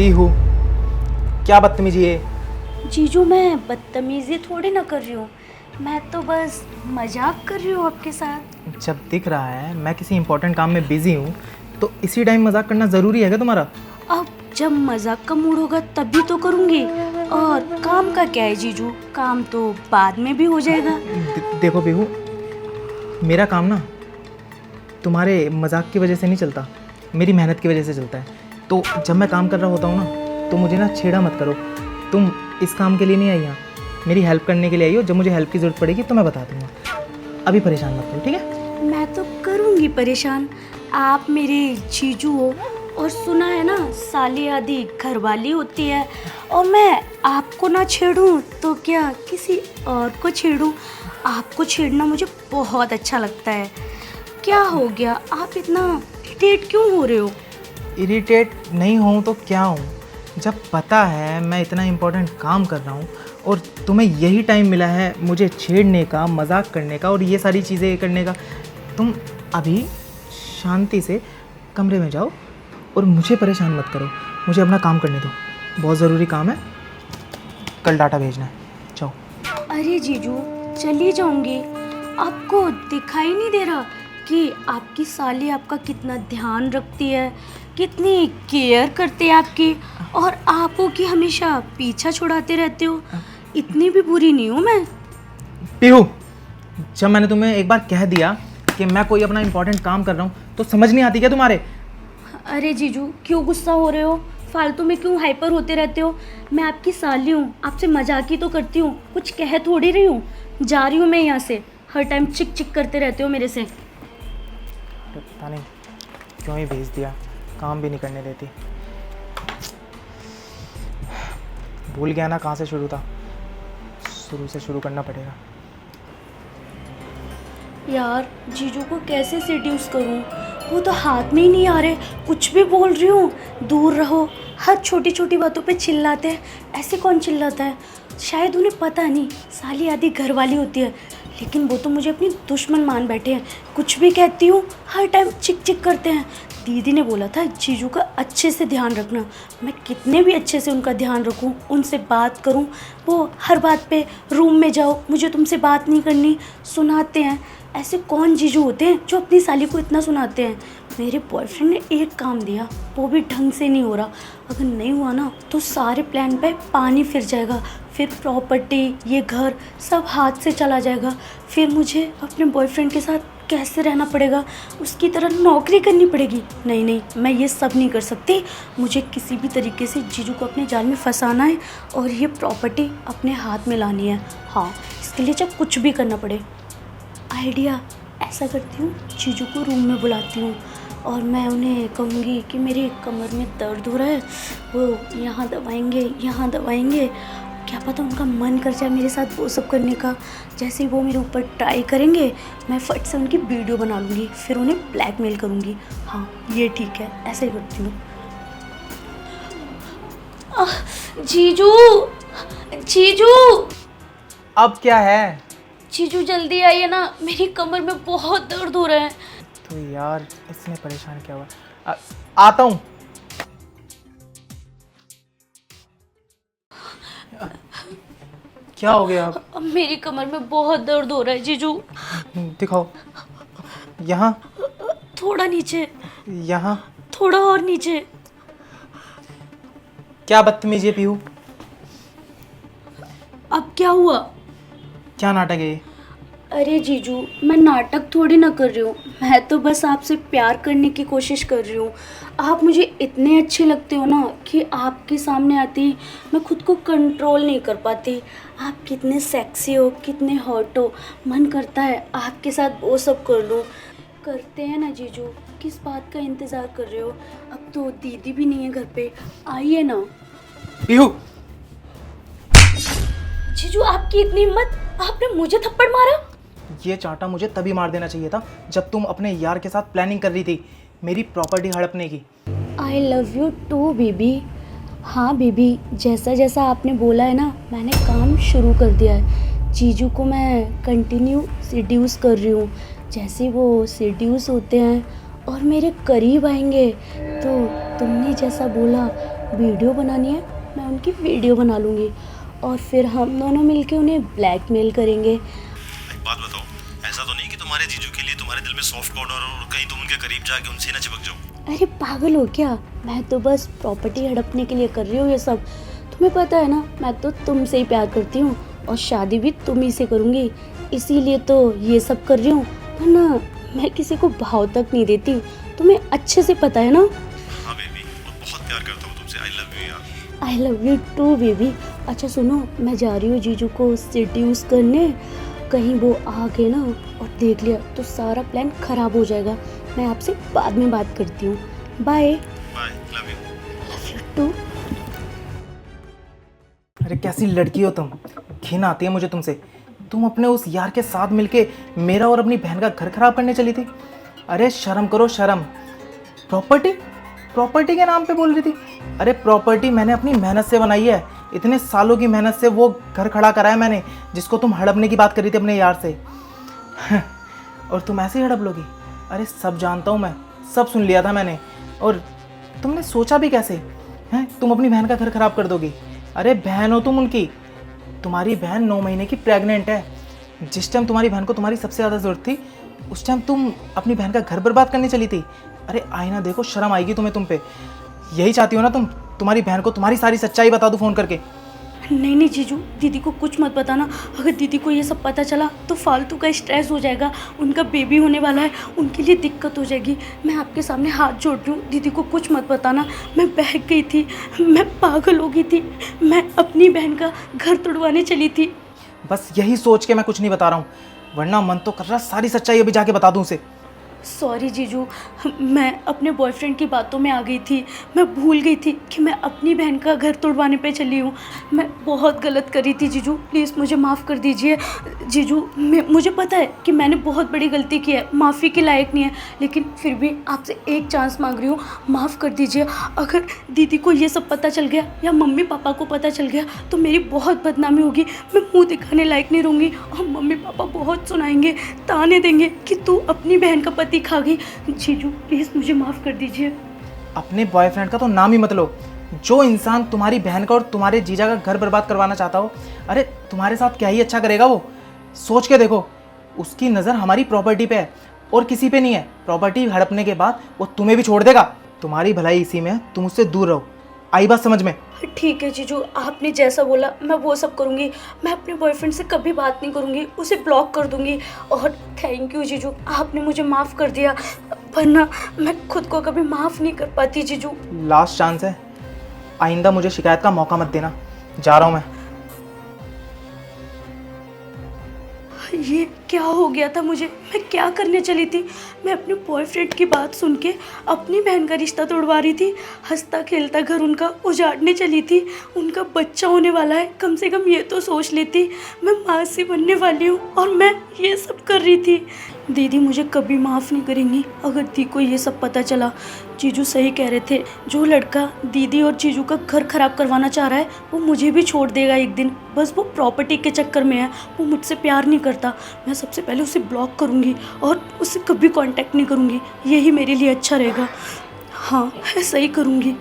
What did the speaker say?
पीहू, क्या बदतमीजी है? जीजू मैं बदतमीजी थोड़ी ना कर रही हूँ, मैं तो बस मजाक कर रही हूँ आपके साथ। जब दिख रहा है मैं किसी इंपॉर्टेंट काम में बिजी हूँ तो इसी टाइम मजाक करना ज़रूरी है क्या तुम्हारा? अब जब मजाक का मूड होगा तभी तो करूँगी, और काम का क्या है जीजू, काम तो बाद में भी हो जाएगा। देखो पीहू, मेरा काम ना तुम्हारे मजाक की वजह से नहीं चलता, मेरी मेहनत की वजह से चलता है। तो जब मैं काम कर रहा होता हूँ ना तो मुझे ना छेड़ा मत करो। तुम इस काम के लिए नहीं आई यहाँ, मेरी हेल्प करने के लिए आई हो। जब मुझे हेल्प की ज़रूरत पड़ेगी तो मैं बता दूँगा, अभी परेशान मत करो, ठीक है? मैं तो करूँगी परेशान, आप मेरे जीजू हो, और सुना है ना साली आदि घरवाली होती है, और मैं आपको ना छेड़ूं तो क्या किसी और को छेड़ूं। आपको छेड़ना मुझे बहुत अच्छा लगता है। क्या हो गया, आप इतना इरिटेट क्यों हो रहे हो? इरिटेट नहीं हूँ तो क्या हूँ, जब पता है मैं इतना इम्पोर्टेंट काम कर रहा हूँ और तुम्हें यही टाइम मिला है मुझे छेड़ने का, मजाक करने का और ये सारी चीज़ें करने का। तुम अभी शांति से कमरे में जाओ और मुझे परेशान मत करो, मुझे अपना काम करने दो, बहुत ज़रूरी काम है, कल डाटा भेजना है। जाओ। अरे जीजू चली जाऊंगी, आपको दिखाई नहीं दे रहा कि आपकी साली आपका कितना ध्यान रखती है, कितनी केयर करती है आपकी, और आप हो कि हमेशा पीछा छुड़ाते रहते हो। इतनी भी बुरी नहीं हूँ मैं। पीहू, जब मैंने तुम्हें एक बार कह दिया कि मैं कोई अपना इंपॉर्टेंट काम कर रहा हूँ तो समझ नहीं आती क्या तुम्हारे? अरे जीजू क्यों गुस्सा हो रहे हो, फालतू में क्यों हाइपर होते रहते हो? मैं आपकी साली हूँ, आपसे मजाक ही तो करती हूँ, कुछ कह थोड़ी रही हूँ। जा रही हूँ मैं यहाँ से, हर टाइम चिक चिक करते रहते हो मेरे से। पता नहीं क्यों ही भेज दिया, काम भी नहीं करने देती। भूल गया ना कहाँ से शुरू था, शुरू से शुरू करना पड़ेगा। यार जीजू को कैसे सेड्यूस करूं, वो तो हाथ में ही नहीं आ रहे। कुछ भी बोल रही हूँ, दूर रहो, हर छोटी छोटी बातों पे चिल्लाते हैं। ऐसे कौन चिल्लाता है? शायद उन्हें पता नहीं साली आदि घर वाली होती है, लेकिन वो तो मुझे अपनी दुश्मन मान बैठे हैं। कुछ भी कहती हूँ हर टाइम चिक चिक करते हैं। दीदी ने बोला था जीजू का अच्छे से ध्यान रखना, मैं कितने भी अच्छे से उनका ध्यान रखूं, उनसे बात करूं, वो हर बात पे रूम में जाओ, मुझे तुमसे बात नहीं करनी, सुनाते हैं। ऐसे कौन जीजू होते हैं जो अपनी साली को इतना सुनाते हैं? मेरे बॉयफ्रेंड ने एक काम दिया, वो भी ढंग से नहीं हो रहा। अगर नहीं हुआ ना तो सारे प्लान पे पानी फिर जाएगा, फिर प्रॉपर्टी, ये घर सब हाथ से चला जाएगा। फिर मुझे अपने बॉयफ्रेंड के साथ कैसे रहना पड़ेगा, उसकी तरह नौकरी करनी पड़ेगी। नहीं नहीं, मैं ये सब नहीं कर सकती। मुझे किसी भी तरीके से जीजू को अपने जाल में फंसाना है और ये प्रॉपर्टी अपने हाथ में लानी है। हाँ, इसके लिए चाहे कुछ भी करना पड़े। आइडिया ऐसा करती हूँ, जीजू को रूम में बुलाती हूँ और मैं उन्हें कहूँगी कि मेरी कमर में दर्द हो रहा है, वो यहाँ दबाएंगे, यहाँ दबाएंगे। क्या पता उनका मन कर जाए मेरे साथ वो सब करने का। जैसे ही वो मेरे ऊपर ट्राई करेंगे, मैं फट से उनकी वीडियो बना लूँगी, फिर उन्हें ब्लैकमेल करूँगी। हाँ ये ठीक है, ऐसे ही करती हूँ। जीजू, जीजू, अब क्या है? जीजू जल्दी आइए ना, मेरी कमर में बहुत दर्द हो रहा है। तो यार इसने परेशान किया हुआ, आता हूँ। क्या हो गया? अब मेरी कमर में बहुत दर्द हो रहा है जीजू। दिखाओ। यहाँ? थोड़ा नीचे। यहाँ? थोड़ा और नीचे। क्या बदतमीजी है पीहू? अब क्या हुआ? क्या नाटक है ये? अरे जीजू, मैं नाटक थोड़ी ना कर रही हूँ, मैं तो बस आपसे प्यार करने की कोशिश कर रही हूँ। आप मुझे इतने अच्छे लगते हो ना कि आपके सामने आती ही मैं खुद को कंट्रोल नहीं कर पाती। आप कितने सेक्सी हो, कितने हॉट हो, मन करता है आपके साथ वो सब कर लूँ। करते हैं ना जीजू, किस बात का इंतज़ार कर रहे हो? अब तो दीदी भी नहीं है घर पे, आइए ना। पीहू! जीजू आपकी इतनी हिम्मत, आपने मुझे थप्पड़ मारा? ये चांटा मुझे तभी मार देना चाहिए था जब तुम अपने यार के साथ प्लानिंग कर रही थी मेरी प्रॉपर्टी हड़पने की। I love you too baby. हाँ बेबी, जैसा जैसा आपने बोला है ना, मैंने काम शुरू कर दिया है। जीजू को मैं कंटिन्यू सीड्यूस कर रही हूँ। जैसे वो सीड्यूस होते हैं और मेरे करीब आएंगे तो तुमने जैसा बोला वीडियो बनानी है, मैं उनकी वीडियो बना लूँगी और फिर हम दोनों मिलके उन्हें ब्लैकमेल करेंगे। एक बात बताओ, ऐसा तो नहीं कि तुम्हारे जीजू के लिए तुम्हारे दिल में सॉफ्ट कॉर्नर और कहीं तुम उनके करीब जाके उनसे ना चिपक जाओ? अरे पागल हो क्या, मैं तो बस प्रॉपर्टी हड़पने के लिए कर रही हूँ ये सब। तुम्हें पता है ना, मैं तो तुमसे ही प्यार करती हूँ और शादी भी तुम ही से करूँगी, इसीलिए तो ये सब कर रही हूँ, वरना मैं किसी को भाव तक नहीं देती, तुम्हें अच्छे से पता है ना। हाँ बेबी, और बहुत प्यार करता हूँ तुमसे। आई लव यू यार। I love you too baby. अच्छा सुनो, मैं जा रही हूँ जीजू को सेड्यूस करने, कहीं वो आ गए ना और देख लिया तो सारा प्लान खराब हो जाएगा। मैं आपसे बाद में बात करती हूँ। Bye. Bye, love you. Love you too. अरे कैसी लड़की हो तुम, घिन आती है मुझे तुमसे। तुम अपने उस यार के साथ मिलके मेरा और अपनी बहन का घर खराब करने चली थी। अरे शर्म करो शर्म। प्रॉपर्टी प्रॉपर्टी के नाम पे बोल रही थी। अरे प्रॉपर्टी मैंने अपनी मेहनत से बनाई है, इतने सालों की मेहनत से वो घर खड़ा करा है मैंने, जिसको तुम हड़पने की बात कर रही थी अपने यार से। और तुम ऐसे ही हड़प लोगी? अरे सब जानता हूँ मैं, सब सुन लिया था मैंने। और तुमने सोचा भी कैसे हैं तुम अपनी बहन का घर खराब कर दोगी? अरे बहन हो तुम उनकी, तुम्हारी बहन 9 महीने की प्रेग्नेंट है। जिस टाइम तुम्हारी बहन को तुम्हारी सबसे ज़्यादा ज़रूरत थी, उस टाइम तुम अपनी बहन का घर बर्बाद करने चली थी। अरे आईना देखो, शर्म आएगी तुम्हें तुम पे। यही चाहती हो ना तुम, तुम्हारी बहन को तुम्हारी सारी सच्चाई बता दूँ फ़ोन करके? नहीं नहीं जीजू, दीदी को कुछ मत बताना। अगर दीदी को ये सब पता चला तो फालतू का स्ट्रेस हो जाएगा, उनका बेबी होने वाला है, उनके लिए दिक्कत हो जाएगी। मैं आपके सामने हाथ जोड़ रही हूँ, दीदी को कुछ मत बताना। मैं बहक गई थी, मैं पागल हो गई थी, मैं अपनी बहन का घर तुड़वाने चली थी। बस यही सोच के मैं कुछ नहीं बता रहा हूँ, वरना मन तो कर रहा सारी सच्चाई अभी जाके बता दूँ उसे। सॉरी जीजू, मैं अपने बॉयफ्रेंड की बातों में आ गई थी। मैं भूल गई थी कि मैं अपनी बहन का घर तुड़वाने पे चली हूँ। मैं बहुत गलत करी थी जीजू, प्लीज़ मुझे माफ़ कर दीजिए। जीजू मुझे पता है कि मैंने बहुत बड़ी गलती की है, माफ़ी के लायक नहीं है, लेकिन फिर भी आपसे एक चांस मांग रही हूँ, माफ़ कर दीजिए। अगर दीदी को ये सब पता चल गया या मम्मी पापा को पता चल गया तो मेरी बहुत बदनामी होगी, मैं मुँह दिखाने लायक नहीं रहूँगी और मम्मी पापा बहुत सुनाएंगे, ताने देंगे कि तू अपनी बहन का पति खा गई। जीजू प्लीज़ मुझे माफ़ कर दीजिए। अपने बॉयफ्रेंड का तो नाम ही मत लो। जो इंसान तुम्हारी बहन का और तुम्हारे जीजा का घर बर्बाद करवाना चाहता हो, अरे तुम्हारे साथ क्या ही अच्छा करेगा वो? सोच के देखो, उसकी नज़र हमारी प्रॉपर्टी पे है और किसी पे नहीं है। प्रॉपर्टी हड़पने के बाद वो तुम्हें भी छोड़ देगा। तुम्हारी भलाई इसी में है, तुम उससे दूर रहो। आई बात समझ में? ठीक है जीजू, आपने जैसा बोला मैं वो सब करूँगी। मैं अपने बॉयफ्रेंड से कभी बात नहीं करूँगी, उसे ब्लॉक कर दूँगी। और थैंक यू जीजू, आपने मुझे माफ़ कर दिया, वरना मैं खुद को कभी माफ़ नहीं कर पाती जीजू। लास्ट चांस है, आइंदा मुझे शिकायत का मौका मत देना। जा रहा हूँ मैं। ये क्या हो गया था मुझे? मैं क्या करने चली थी? मैं अपने बॉयफ्रेंड की बात सुन के अपनी बहन का रिश्ता तोड़वा रही थी, हंसता खेलता घर उनका उजाड़ने चली थी। उनका बच्चा होने वाला है, कम से कम ये तो सोच लेती। मैं माँ से बनने वाली हूँ और मैं ये सब कर रही थी। दीदी मुझे कभी माफ़ नहीं करेंगी अगर दी को ये सब पता चला। जीजू सही कह रहे थे, जो लड़का दीदी और जीजू का घर खराब करवाना चाह रहा है वो मुझे भी छोड़ देगा एक दिन। बस वो प्रॉपर्टी के चक्कर में है, वो मुझसे प्यार नहीं करता। मैं सबसे पहले उसे ब्लॉक करूँगी और उससे कभी कांटेक्ट नहीं करूँगी, यही मेरे लिए अच्छा रहेगा। हाँ, ऐसा ही करूँगी।